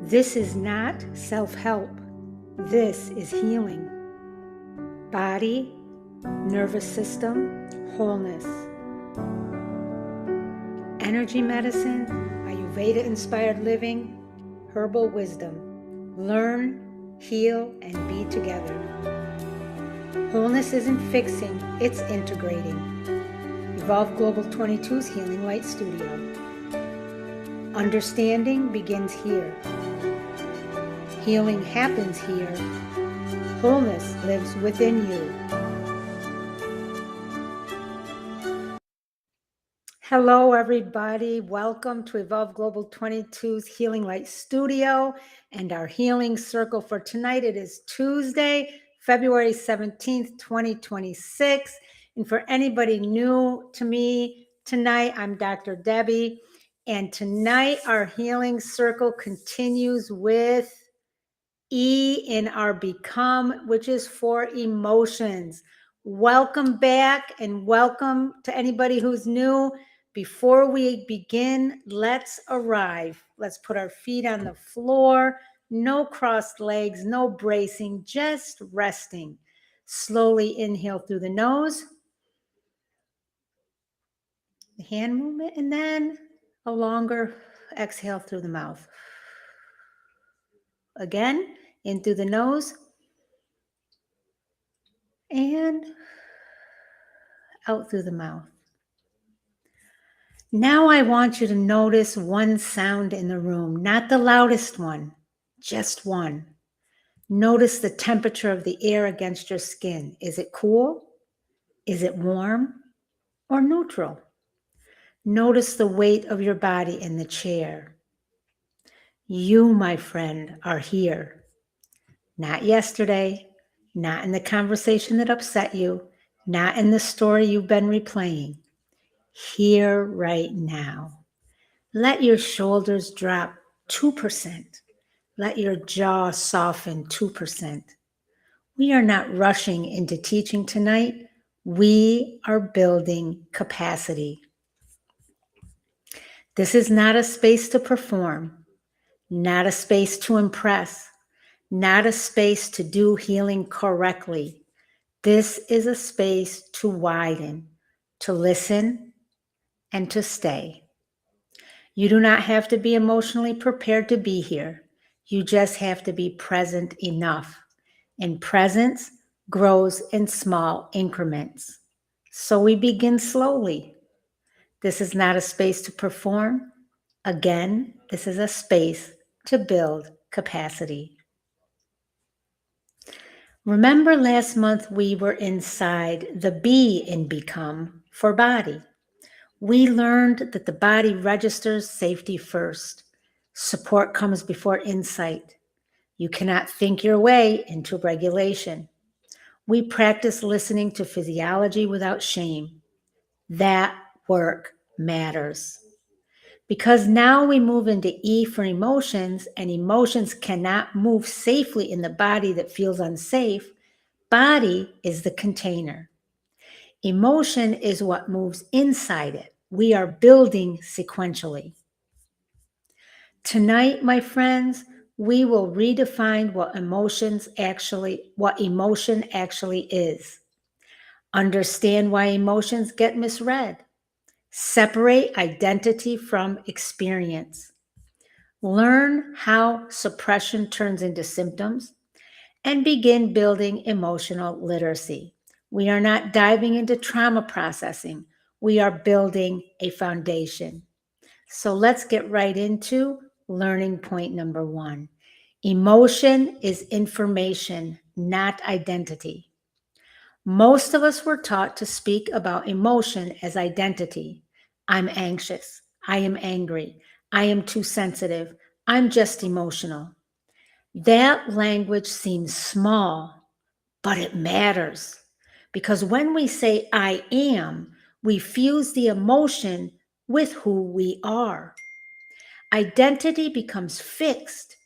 This is not self-help. This is healing. Body, nervous system, wholeness. Energy medicine, Ayurveda-inspired living, herbal wisdom. Learn, heal, and be together. Wholeness isn't fixing, it's integrating. Evolve Global 22's Healing Light Studio. Understanding begins here. Healing happens here. Wholeness lives within you. Hello, everybody. Welcome to Evolve Global 22's Healing Light Studio and our healing circle for tonight. It is Tuesday, February 17th, 2026. And for anybody new to me tonight, I'm Dr. Debbie. And tonight, our healing circle continues with E in our Become, which is for emotions. Welcome back and welcome to anybody who's new. Before we begin, let's arrive. Let's put our feet on the floor. No crossed legs, no bracing, just resting. Slowly inhale through the nose. The hand movement, and then a longer exhale through the mouth. Again, in through the nose and out through the mouth. Now I want you to notice one sound in the room, not the loudest one, just one. Notice the temperature of the air against your skin. Is it cool? Is it warm or neutral? Notice the weight of your body in the chair. You, my friend, are here. Not yesterday, not in the conversation that upset you, not in the story you've been replaying. Here, right now. Let your shoulders drop 2%. Let your jaw soften 2%. We are not rushing into teaching tonight. We are building capacity. This is not a space to perform, not a space to impress, not a space to do healing correctly. This is a space to widen, to listen, and to stay. You do not have to be emotionally prepared to be here. You just have to be present enough. And presence grows in small increments. So we begin slowly. This is not a space to perform. Again, this is a space to build capacity. Remember last month we were inside the B in Become for body. We learned that the body registers safety first. Support comes before insight. You cannot think your way into regulation. We practice listening to physiology without shame. That work matters. Because now we move into E for emotions, and emotions cannot move safely in the body that feels unsafe. Body is the container. Emotion is what moves inside it. We are building sequentially. Tonight, my friends, we will redefine what emotion actually is. Understand why emotions get misread. Separate identity from experience. Learn how suppression turns into symptoms and begin building emotional literacy. We are not diving into trauma processing. We are building a foundation. So let's get right into learning point number 1. Emotion is information, not identity. Most of us were taught to speak about emotion as identity. I'm anxious. I am angry. I am too sensitive. I'm just emotional. That language seems small, but it matters. Because when we say I am, we fuse the emotion with who we are. Identity becomes fixed,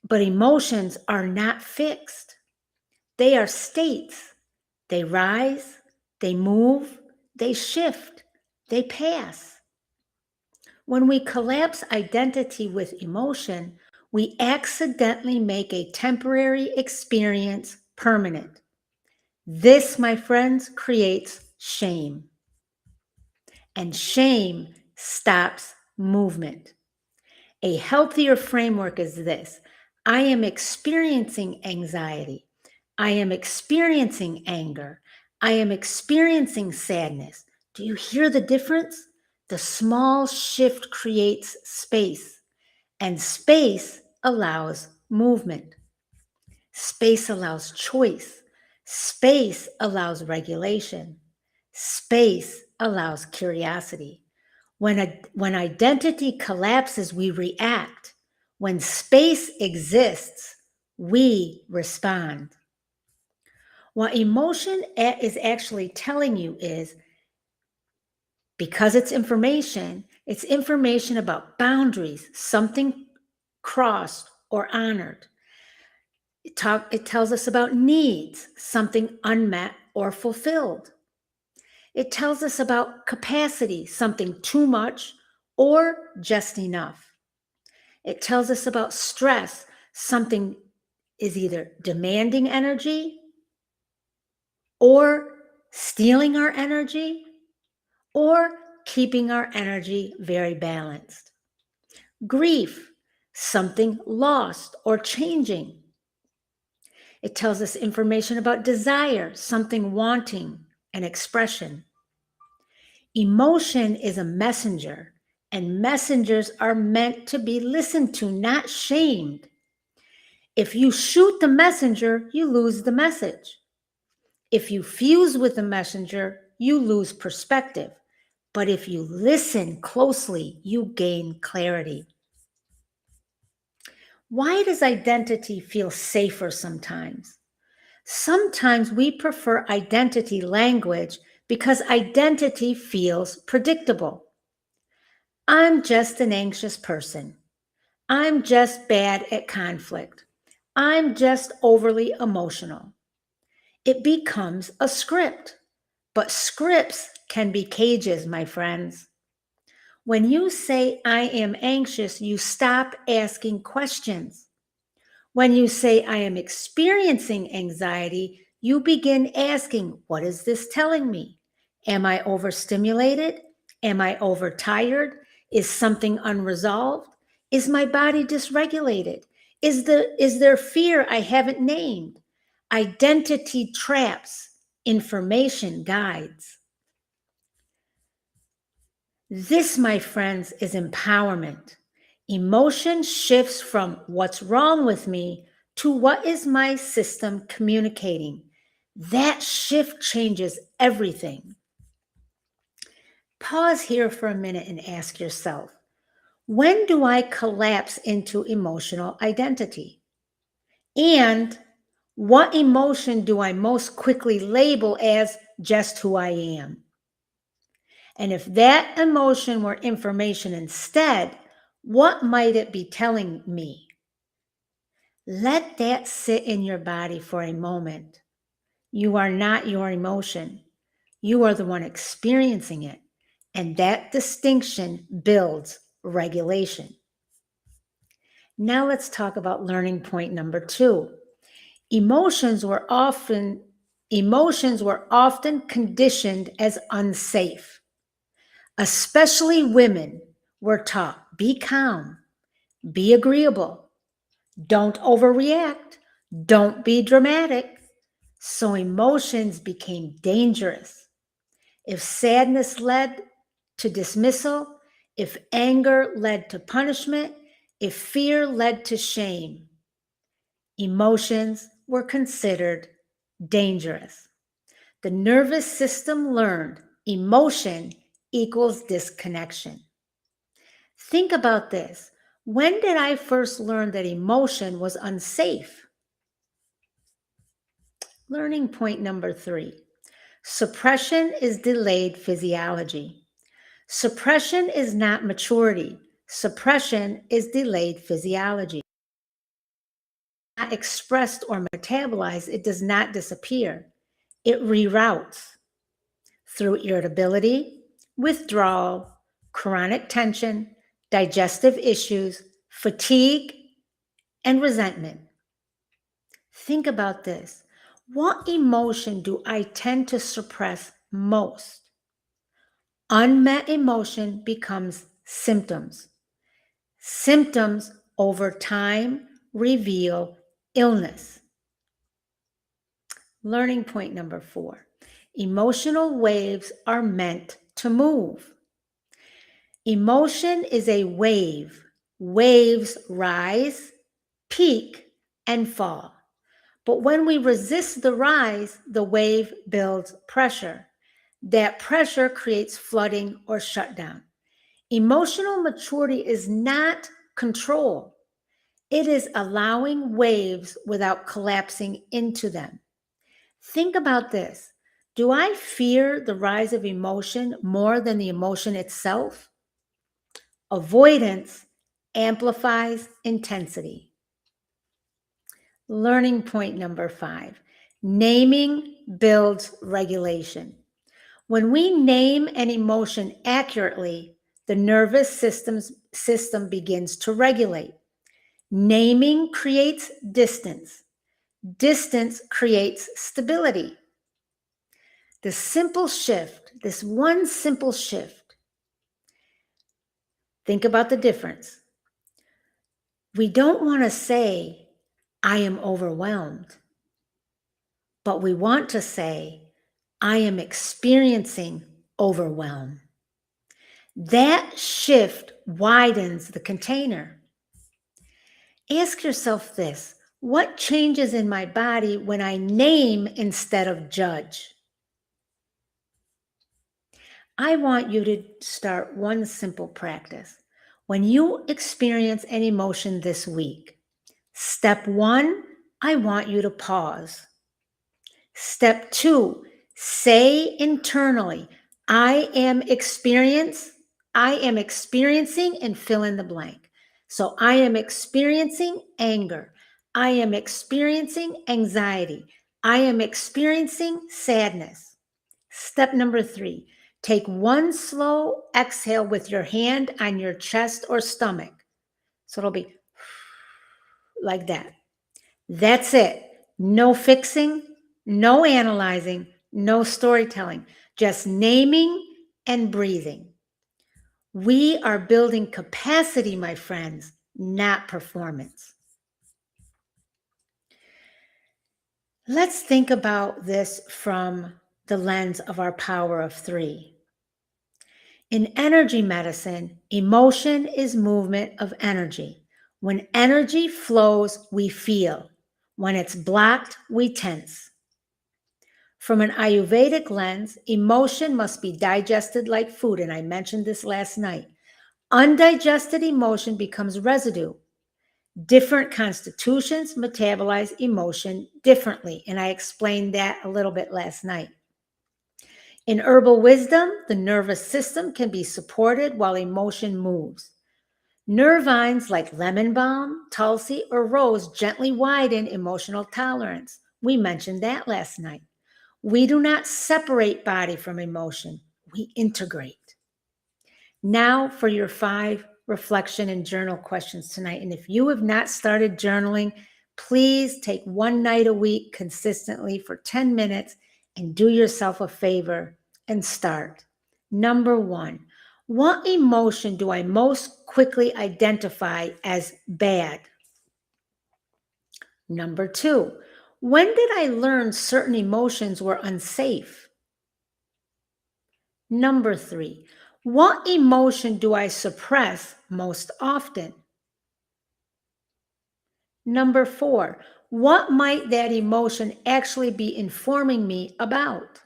but emotions are not fixed. They are states. They rise, they move, they shift, they pass. When we collapse identity with emotion, we accidentally make a temporary experience permanent. This, my friends, creates shame. And shame stops movement. A healthier framework is this: I am experiencing anxiety. I am experiencing anger. I am experiencing sadness. Do you hear the difference? The small shift creates space, and space allows movement. Space allows choice. Space allows regulation. Space allows curiosity. When identity collapses, we react. When space exists, we respond. What emotion is actually telling you is, because it's information about boundaries, something crossed or honored. It tells us about needs, something unmet or fulfilled. It tells us about capacity, something too much or just enough. It tells us about stress, something is either demanding energy or stealing our energy or keeping our energy very balanced. Grief, something lost or changing. It tells us information about desire, something wanting an expression. Emotion is a messenger, and messengers are meant to be listened to, not shamed. If you shoot the messenger, you lose the message. If you fuse with the messenger, you lose perspective. But if you listen closely, you gain clarity. Why does identity feel safer sometimes? Sometimes we prefer identity language because identity feels predictable. I'm just an anxious person. I'm just bad at conflict. I'm just overly emotional. It becomes a script. But scripts can be cages, my friends. When you say, I am anxious, you stop asking questions. When you say, I am experiencing anxiety, you begin asking, what is this telling me? Am I overstimulated? Am I overtired? Is something unresolved? Is my body dysregulated? Is there fear I haven't named? Identity traps, information guides. This, my friends, is empowerment. Emotion shifts from what's wrong with me to what is my system communicating. That shift changes everything. Pause here for a minute and ask yourself, when do I collapse into emotional identity? And what emotion do I most quickly label as just who I am? And if that emotion were information instead, what might it be telling me? Let that sit in your body for a moment. You are not your emotion. You are the one experiencing it. And that distinction builds regulation. Now let's talk about learning point number 2. Emotions were often conditioned as unsafe. Especially women were taught, be calm, be agreeable, don't overreact, don't be dramatic. So emotions became dangerous. If sadness led to dismissal, if anger led to punishment, if fear led to shame, emotions were considered dangerous. The nervous system learned emotion equals disconnection. Think about this. When did I first learn that emotion was unsafe? Learning point number 3. Suppression is delayed physiology. Suppression is not maturity. Suppression is delayed physiology. Not expressed or metabolized, it does not disappear. It reroutes through irritability, withdrawal, chronic tension, digestive issues, fatigue, and resentment. Think about this. What emotion do I tend to suppress most? Unmet emotion becomes symptoms. Symptoms over time reveal illness. Learning point number 4. Emotional waves are meant to move. Emotion is a wave. Waves rise, peak, and fall. But when we resist the rise, the wave builds pressure. That pressure creates flooding or shutdown. Emotional maturity is not control. It is allowing waves without collapsing into them. Think about this. Do I fear the rise of emotion more than the emotion itself? Avoidance amplifies intensity. Learning point number 5. Naming builds regulation. When we name an emotion accurately, the nervous system begins to regulate. Naming creates distance. Distance creates stability. This one simple shift, think about the difference. We don't want to say, I am overwhelmed, but we want to say, I am experiencing overwhelm. That shift widens the container. Ask yourself this: what changes in my body when I name instead of judge? I want you to start one simple practice. When you experience an emotion this week, step 1, I want you to pause. Step 2, say internally, I am experiencing and fill in the blank. So I am experiencing anger. I am experiencing anxiety. I am experiencing sadness. Step number 3, take one slow exhale with your hand on your chest or stomach. So it'll be like that. That's it. No fixing, no analyzing, no storytelling, just naming and breathing. We are building capacity, my friends, not performance. Let's think about this from the lens of our power of 3. In energy medicine, emotion is movement of energy. When energy flows, we feel. When it's blocked, we tense. From an Ayurvedic lens, emotion must be digested like food, and I mentioned this last night. Undigested emotion becomes residue. Different constitutions metabolize emotion differently, and I explained that a little bit last night. In herbal wisdom, the nervous system can be supported while emotion moves. Nervines like lemon balm, tulsi, or rose gently widen emotional tolerance. We mentioned that last night. We do not separate body from emotion. We integrate. Now for your 5 reflection and journal questions tonight. And if you have not started journaling, please take one night a week consistently for 10 minutes and do yourself a favor and start. Number 1, what emotion do I most quickly identify as bad? Number 2, when did I learn certain emotions were unsafe? Number 3, what emotion do I suppress most often? Number 4, what might that emotion actually be informing me about?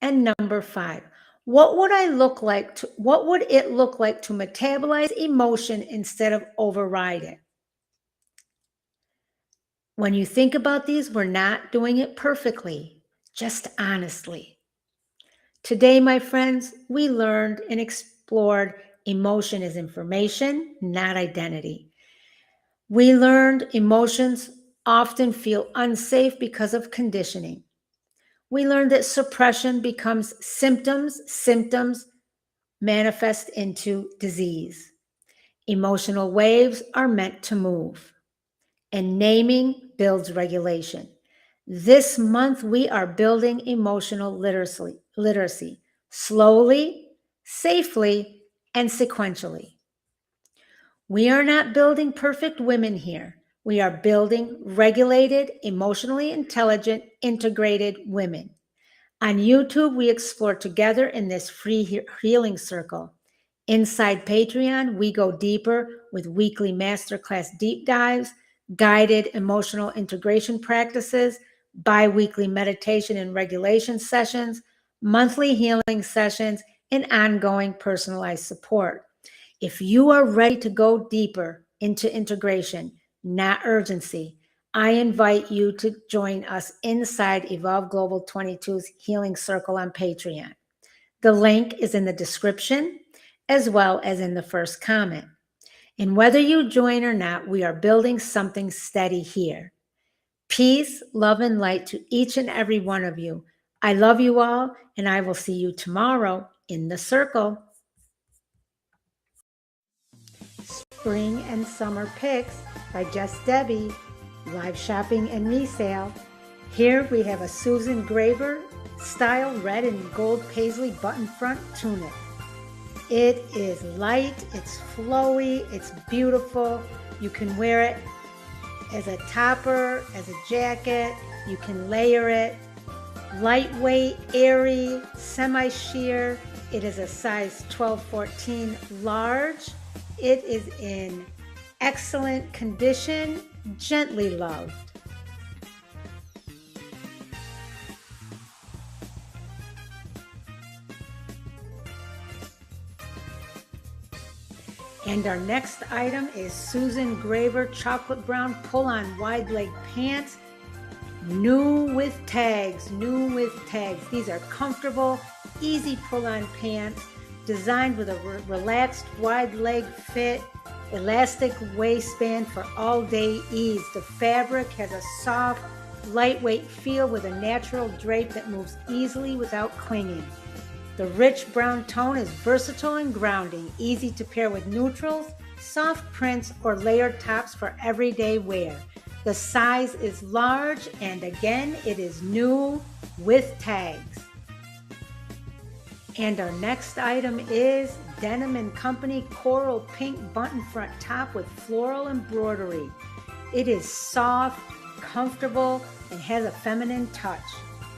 And number 5, what would it look like to metabolize emotion instead of override it? When you think about these, we're not doing it perfectly, just honestly. Today, my friends, we learned and explored emotion is information, not identity. We learned emotions often feel unsafe because of conditioning. We learned that suppression becomes symptoms manifest into disease. Emotional waves are meant to move. and naming builds regulation. This month, we are building emotional literacy slowly, safely, and sequentially. We are not building perfect women here. We are building regulated, emotionally intelligent, integrated women. On YouTube, we explore together in this free healing circle. Inside Patreon, we go deeper with weekly masterclass deep dives, guided emotional integration practices, bi-weekly meditation and regulation sessions, monthly healing sessions, and ongoing personalized support. If you are ready to go deeper into integration, not urgency, I invite you to join us inside Evolve Global 22's Healing Circle on Patreon. The link is in the description as well as in the first comment. And whether you join or not, we are building something steady here. Peace, love, and light to each and every one of you. I love you all, and I will see you tomorrow in the circle. Spring and Summer Picks by Just Debbie, live shopping and resale. Here we have a Susan Graver style red and gold paisley button front tunic. It is light, it's flowy, it's beautiful. You can wear it as a topper, as a jacket. You can layer it. Lightweight, airy, semi-sheer. It is a size 12-14 large. It is in excellent condition, gently loved. And our next item is Susan Graver chocolate brown pull-on wide leg pants. New with tags. These are comfortable, easy pull-on pants designed with a relaxed wide leg fit, elastic waistband for all-day ease. The fabric has a soft, lightweight feel with a natural drape that moves easily without clinging. The rich brown tone is versatile and grounding, easy to pair with neutrals, soft prints, or layered tops for everyday wear. The size is large, and again, it is new with tags. And our next item is Denim & Company coral pink button front top with floral embroidery. It is soft, comfortable, and has a feminine touch.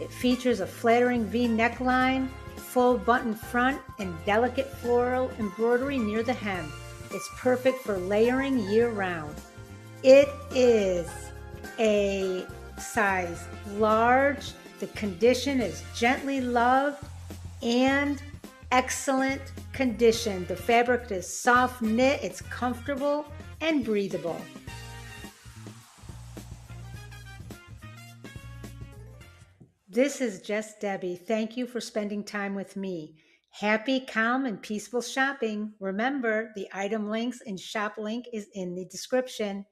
It features a flattering V neckline, full button front, and delicate floral embroidery near the hem. It's perfect for layering year-round. It is a size large. The condition is gently loved and excellent condition. The fabric is soft knit, it's comfortable and breathable. This is Just Debbie. Thank you for spending time with me. Happy, calm, and peaceful shopping. Remember, the item links and shop link is in the description.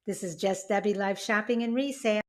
This is Just Debbie live shopping and resale.